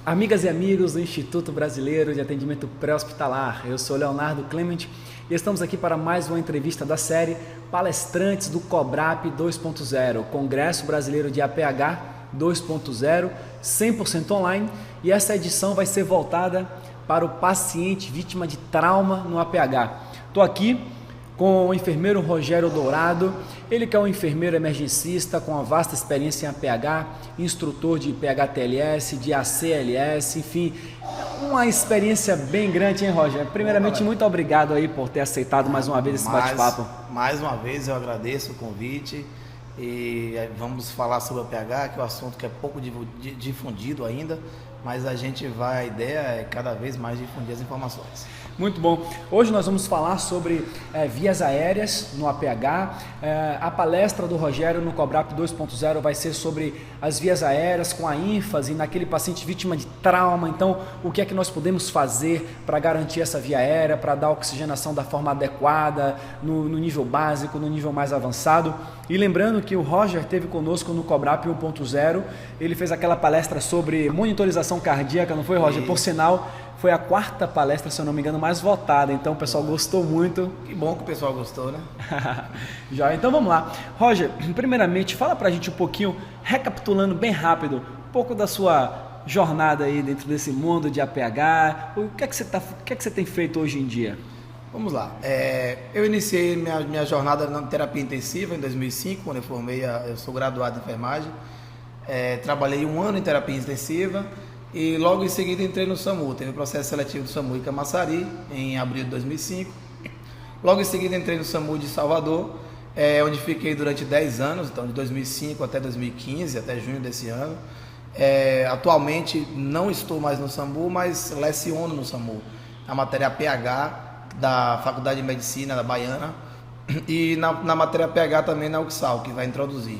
Amigas e amigos do Instituto Brasileiro de Atendimento Pré-Hospitalar, eu sou Leonardo Clement e estamos aqui para mais uma entrevista da série Palestrantes do COBRAP 2.0, Congresso Brasileiro de APH 2.0, 100% online, e essa edição vai ser voltada para o paciente vítima de trauma no APH. Estou aqui com o enfermeiro Rogério Dourado, ele que é um enfermeiro emergencista com uma vasta experiência em APH, instrutor de PHTLS, de ACLS, enfim, uma experiência bem grande, hein, Rogério? Primeiramente, muito obrigado aí por ter aceitado mais uma vez esse bate-papo. Mais uma vez eu agradeço o convite e vamos falar sobre o APH, que é um assunto que é pouco difundido ainda, mas a ideia é cada vez mais difundir as informações. Muito bom. Hoje nós vamos falar sobre vias aéreas no APH. A palestra do Rogério no COBRAP 2.0 vai ser sobre as vias aéreas, com a ênfase naquele paciente vítima de trauma. Então, o que é que nós podemos fazer para garantir essa via aérea, para dar oxigenação da forma adequada, no nível básico, no nível mais avançado. E lembrando que o Roger esteve conosco no COBRAP 1.0, ele fez aquela palestra sobre monitorização cardíaca, não foi, Roger? Por sinal, foi a quarta palestra, se eu não me engano, mais votada, então o pessoal gostou muito. Que bom que o pessoal gostou, né? Já, então vamos lá. Roger, primeiramente, fala pra gente um pouquinho, recapitulando bem rápido, um pouco da sua jornada aí dentro desse mundo de APH, o que é que você tem feito hoje em dia? Vamos lá. Eu iniciei minha jornada na terapia intensiva em 2005, quando eu formei, eu sou graduado em enfermagem. Trabalhei 1 ano em terapia intensiva e logo em seguida entrei no SAMU. Teve o processo seletivo do SAMU em Camaçari, em abril de 2005. Logo em seguida entrei no SAMU de Salvador, onde fiquei durante 10 anos, então de 2005 até 2015, até junho desse ano. Atualmente não estou mais no SAMU, mas leciono no SAMU, a matéria APH da Faculdade de Medicina da Baiana e na matéria PH também na UXAL, que vai introduzir.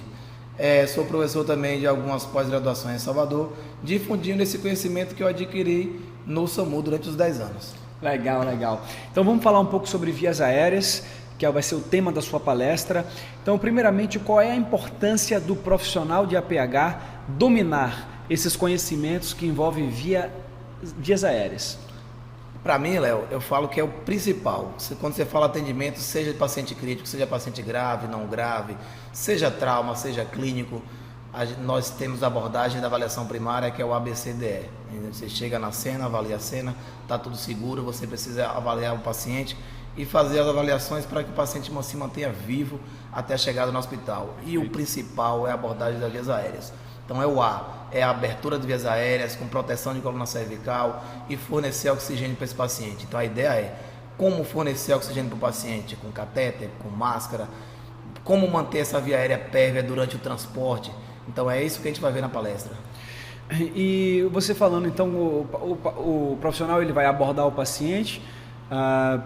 Sou professor também de algumas pós-graduações em Salvador, difundindo esse conhecimento que eu adquiri no SAMU durante os 10 anos. Legal, legal. Então vamos falar um pouco sobre vias aéreas, que vai ser o tema da sua palestra. Então, primeiramente, qual é a importância do profissional de APH dominar esses conhecimentos que envolvem vias aéreas? Para mim, Léo, eu falo que é o principal. Quando você fala atendimento, seja de paciente crítico, seja paciente grave, não grave, seja trauma, seja clínico, nós temos a abordagem da avaliação primária, que é o ABCDE. Você chega na cena, avalia a cena, está tudo seguro, você precisa avaliar o paciente e fazer as avaliações para que o paciente se mantenha vivo até a chegada no hospital. E o principal é a abordagem das vias aéreas. Então é o A, é a abertura de vias aéreas com proteção de coluna cervical e fornecer oxigênio para esse paciente. Então a ideia é como fornecer oxigênio para o paciente, com catéter, com máscara, como manter essa via aérea pérvia durante o transporte. Então é isso que a gente vai ver na palestra. E você falando, então, o profissional ele vai abordar o paciente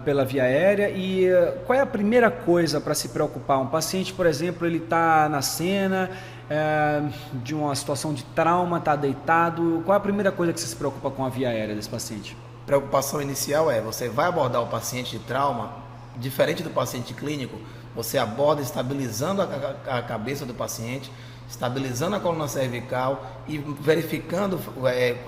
pela via aérea e qual é a primeira coisa para se preocupar? Um paciente, por exemplo, ele está na cena de uma situação de trauma, está deitado, qual é a primeira coisa que você se preocupa com a via aérea desse paciente? Preocupação inicial você vai abordar o paciente de trauma, diferente do paciente clínico, você aborda estabilizando a cabeça do paciente, estabilizando a coluna cervical e verificando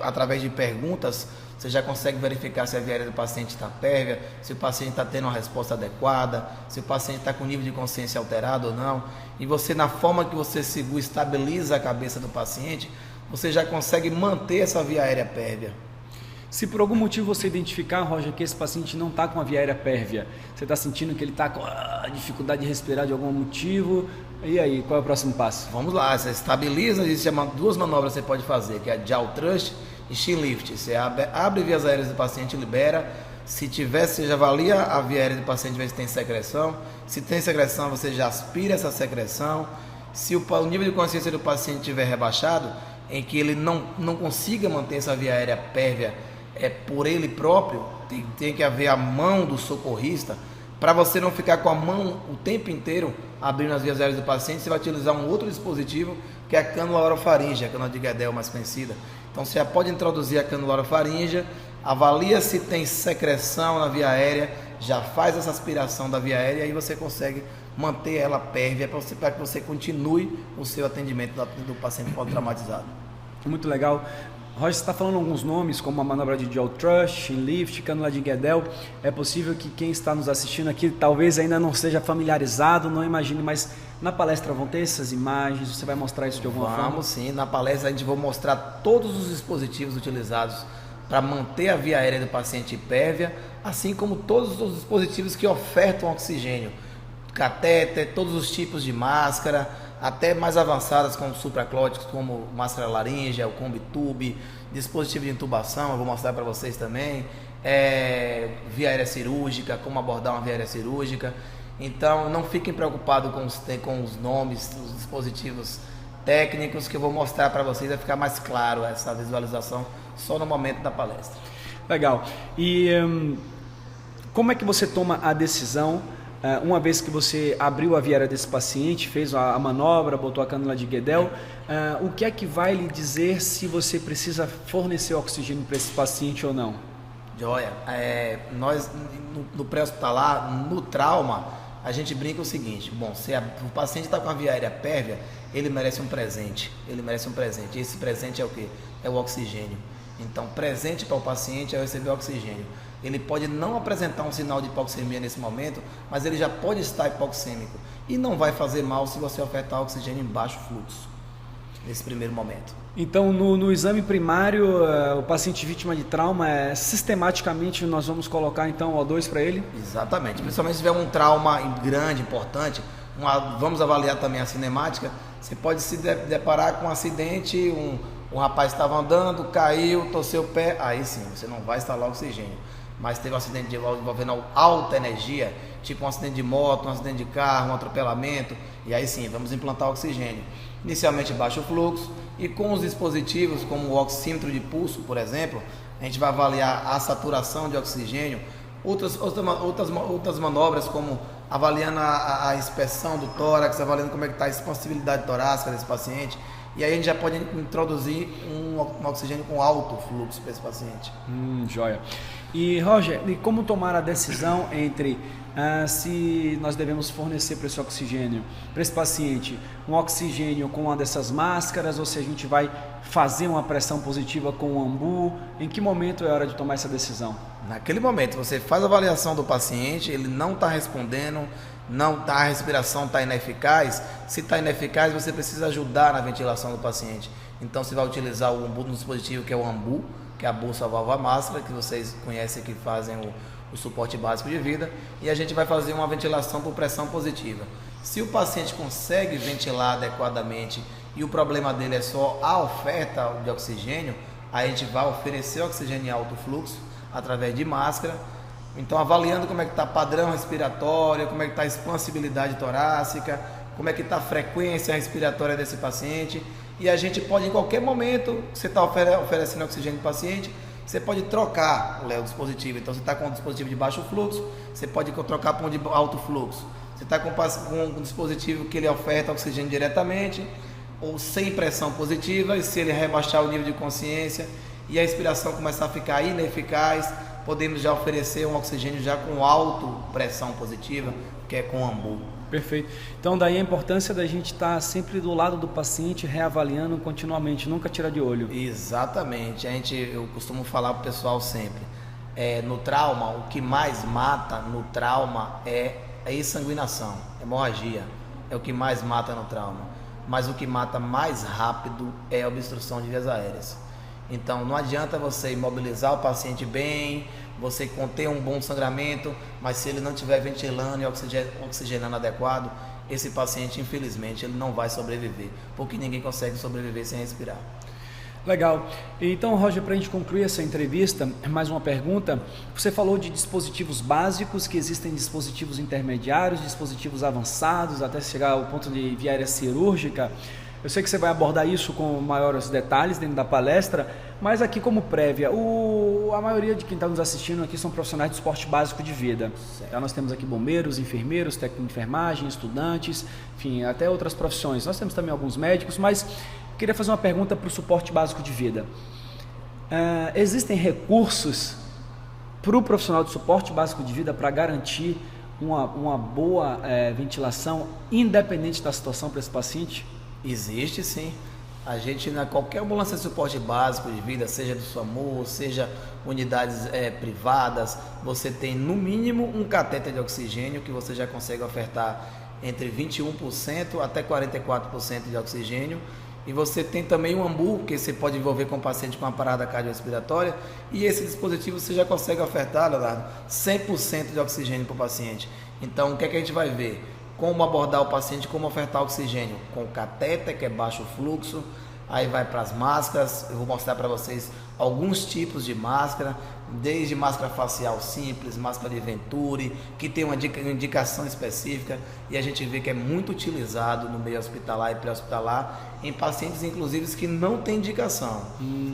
através de perguntas. Você já consegue verificar se a via aérea do paciente está pérvia, se o paciente está tendo uma resposta adequada, se o paciente está com nível de consciência alterado ou não. E você, na forma que você segura, estabiliza a cabeça do paciente, você já consegue manter essa via aérea pérvia. Se por algum motivo você identificar, Roger, que esse paciente não está com a via aérea pérvia, você está sentindo que ele está com dificuldade de respirar de algum motivo, e aí, qual é o próximo passo? Vamos lá, você estabiliza, existem 2 manobras que você pode fazer, que é a jaw thrust e chin lift. Você abre vias aéreas do paciente e libera. Se tiver, você já avalia a via aérea do paciente, vê se tem secreção. Se tem secreção, você já aspira essa secreção. Se o nível de consciência do paciente estiver rebaixado, em que ele não consiga manter essa via aérea pérvia por ele próprio, tem que haver a mão do socorrista, para você não ficar com a mão o tempo inteiro abrindo as vias aéreas do paciente. Você vai utilizar um outro dispositivo, que é a cânula orofaríngea, a cânula de Guedel mais conhecida. Então você já pode introduzir a cânula orofaríngea, avalia se tem secreção na via aérea, já faz essa aspiração da via aérea e aí você consegue manter ela pérvia para que você continue o seu atendimento do paciente pós-traumatizado. Muito legal. Roger, você está falando alguns nomes, como a manobra de jaw thrust, chin lift, cânula de Guedel. É possível que quem está nos assistindo aqui talvez ainda não seja familiarizado, não imagine, mas na palestra vão ter essas imagens, você vai mostrar isso de alguma forma? Vamos sim, na palestra a gente vai mostrar todos os dispositivos utilizados para manter a via aérea do paciente hipérvia, assim como todos os dispositivos que ofertam oxigênio, catéter, todos os tipos de máscara, até mais avançadas como supraclóticos, como máscara laríngea, o Combitube, dispositivo de intubação, eu vou mostrar para vocês também, via aérea cirúrgica, como abordar uma via aérea cirúrgica. Então não fiquem preocupados com os nomes, os dispositivos técnicos que eu vou mostrar para vocês, vai ficar mais claro essa visualização só no momento da palestra. Legal. E como é que você toma a decisão, uma vez que você abriu a via aérea desse paciente, fez a manobra, botou a cânula de Guedel, o que é que vai lhe dizer se você precisa fornecer oxigênio para esse paciente ou não? Joia, nós no pré-hospitalar, no trauma, a gente brinca o seguinte: bom, se o paciente está com a via aérea pérvia, ele merece um presente. E esse presente é o quê? É o oxigênio. Então, presente para o paciente é receber oxigênio. Ele pode não apresentar um sinal de hipoxemia nesse momento, mas ele já pode estar hipoxêmico. E não vai fazer mal se você ofertar oxigênio em baixo fluxo, nesse primeiro momento. Então, no exame primário, o paciente vítima de trauma, sistematicamente nós vamos colocar então O2 para ele? Exatamente. Principalmente se tiver um trauma grande, importante, vamos avaliar também a cinemática. Você pode se deparar com um acidente, um rapaz estava andando, caiu, torceu o pé, aí sim, você não vai instalar oxigênio. Mas teve um acidente envolvendo alta energia, tipo um acidente de moto, um acidente de carro, um atropelamento, e aí sim, vamos implantar oxigênio. Inicialmente baixo fluxo, e com os dispositivos como o oxímetro de pulso, por exemplo, a gente vai avaliar a saturação de oxigênio. Outras manobras, como avaliando a inspeção do tórax, avaliando como é que está a expansibilidade torácica desse paciente. E aí a gente já pode introduzir um oxigênio com alto fluxo para esse paciente. Joia. E Roger, e como tomar a decisão entre se nós devemos fornecer para esse oxigênio, para esse paciente, um oxigênio com uma dessas máscaras, ou se a gente vai fazer uma pressão positiva com o AMBU? Em que momento é hora de tomar essa decisão? Naquele momento, você faz a avaliação do paciente, ele não está respondendo, a respiração está ineficaz. Se está ineficaz, você precisa ajudar na ventilação do paciente. Então você vai utilizar o AMBU no dispositivo, que é o AMBU, que é a bolsa válvula máscara, que vocês conhecem, que fazem o suporte básico de vida, e a gente vai fazer uma ventilação por pressão positiva. Se o paciente consegue ventilar adequadamente e o problema dele é só a oferta de oxigênio, aí a gente vai oferecer oxigênio em alto fluxo através de máscara. Então, avaliando como é que está padrão respiratório, como é que está a expansibilidade torácica, como é que está a frequência respiratória desse paciente. E a gente pode, em qualquer momento, você está oferecendo oxigênio para o paciente, você pode trocar o dispositivo. Então, você está com um dispositivo de baixo fluxo, você pode trocar para um de alto fluxo. Você está com um dispositivo que ele oferta oxigênio diretamente, ou sem pressão positiva, e se ele rebaixar o nível de consciência e a respiração começar a ficar ineficaz, podemos já oferecer um oxigênio já com alta pressão positiva, que é com AMBU. Perfeito. Então daí a importância da gente estar sempre do lado do paciente, reavaliando continuamente, nunca tirar de olho. Exatamente. Eu costumo falar para o pessoal sempre, no trauma, o que mais mata no trauma é a exsanguinação, hemorragia, é o que mais mata no trauma. Mas o que mata mais rápido é a obstrução de vias aéreas. Então não adianta você imobilizar o paciente bem, você conter um bom sangramento, mas se ele não estiver ventilando e oxigenando adequado, esse paciente, infelizmente, ele não vai sobreviver, porque ninguém consegue sobreviver sem respirar. Legal. Então, Roger, para a gente concluir essa entrevista, mais uma pergunta. Você falou de dispositivos básicos, que existem dispositivos intermediários, dispositivos avançados, até chegar ao ponto de via aérea cirúrgica. Eu sei que você vai abordar isso com maiores detalhes dentro da palestra, mas aqui como prévia, a maioria de quem está nos assistindo aqui são profissionais de suporte básico de vida. Então, nós temos aqui bombeiros, enfermeiros, técnicos de enfermagem, estudantes, enfim, até outras profissões. Nós temos também alguns médicos, mas eu queria fazer uma pergunta para o suporte básico de vida. Existem recursos para o profissional de suporte básico de vida para garantir uma boa ventilação, independente da situação para esse paciente? Existe sim. A gente, na qualquer ambulância de suporte básico de vida, seja do SAMU, seja unidades privadas, você tem no mínimo um catéter de oxigênio que você já consegue ofertar entre 21% até 44% de oxigênio. E você tem também um AMBU, que você pode envolver com o paciente com uma parada cardiorrespiratória, e esse dispositivo você já consegue ofertar, Leonardo, 100% de oxigênio para o paciente. Então, o que é que a gente vai ver? Como abordar o paciente, como ofertar oxigênio? Com o catéter, que é baixo fluxo, aí vai para as máscaras. Eu vou mostrar para vocês alguns tipos de máscara, desde máscara facial simples, máscara de Venturi, que tem uma indicação específica, e a gente vê que é muito utilizado no meio hospitalar e pré-hospitalar, em pacientes inclusive que não tem indicação.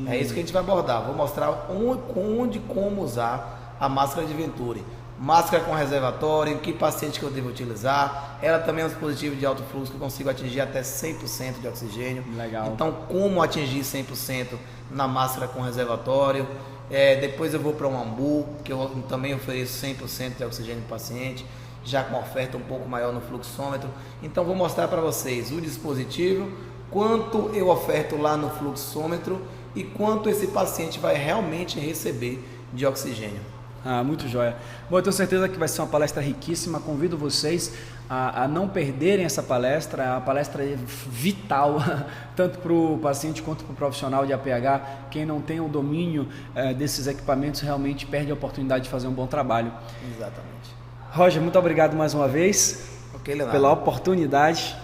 É isso que a gente vai abordar. Vou mostrar onde e como usar a máscara de Venturi. Máscara com reservatório, que paciente que eu devo utilizar. Ela também é um dispositivo de alto fluxo que eu consigo atingir até 100% de oxigênio. Legal. Então, como atingir 100% na máscara com reservatório? Depois eu vou para um AMBU, que eu também ofereço 100% de oxigênio para o paciente, já com oferta um pouco maior no fluxômetro. Então, vou mostrar para vocês o dispositivo, quanto eu oferto lá no fluxômetro e quanto esse paciente vai realmente receber de oxigênio. Muito jóia. Bom, eu tenho certeza que vai ser uma palestra riquíssima. Convido vocês a não perderem essa palestra. A palestra é vital, tanto para o paciente quanto para o profissional de APH. Quem não tem o domínio desses equipamentos realmente perde a oportunidade de fazer um bom trabalho. Exatamente. Roger, muito obrigado mais uma vez pela oportunidade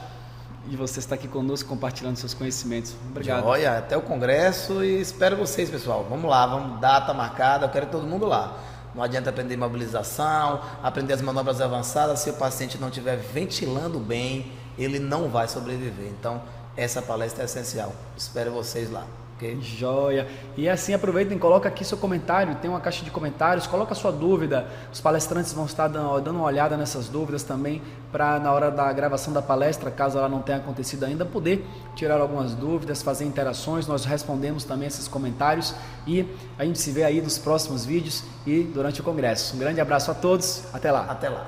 de você estar aqui conosco compartilhando seus conhecimentos. Obrigado. Olha, até o congresso e espero vocês, pessoal. Vamos lá, data marcada, eu quero todo mundo lá. Não adianta aprender mobilização, aprender as manobras avançadas, se o paciente não estiver ventilando bem, ele não vai sobreviver. Então, essa palestra é essencial. Espero vocês lá. Okay? Joia. E assim, aproveitem, coloca aqui seu comentário, tem uma caixa de comentários, coloca a sua dúvida. Os palestrantes vão estar dando uma olhada nessas dúvidas também, para na hora da gravação da palestra, caso ela não tenha acontecido ainda, poder tirar algumas dúvidas, fazer interações. Nós respondemos também esses comentários e a gente se vê aí nos próximos vídeos e durante o congresso. Um grande abraço a todos, até lá. Até lá.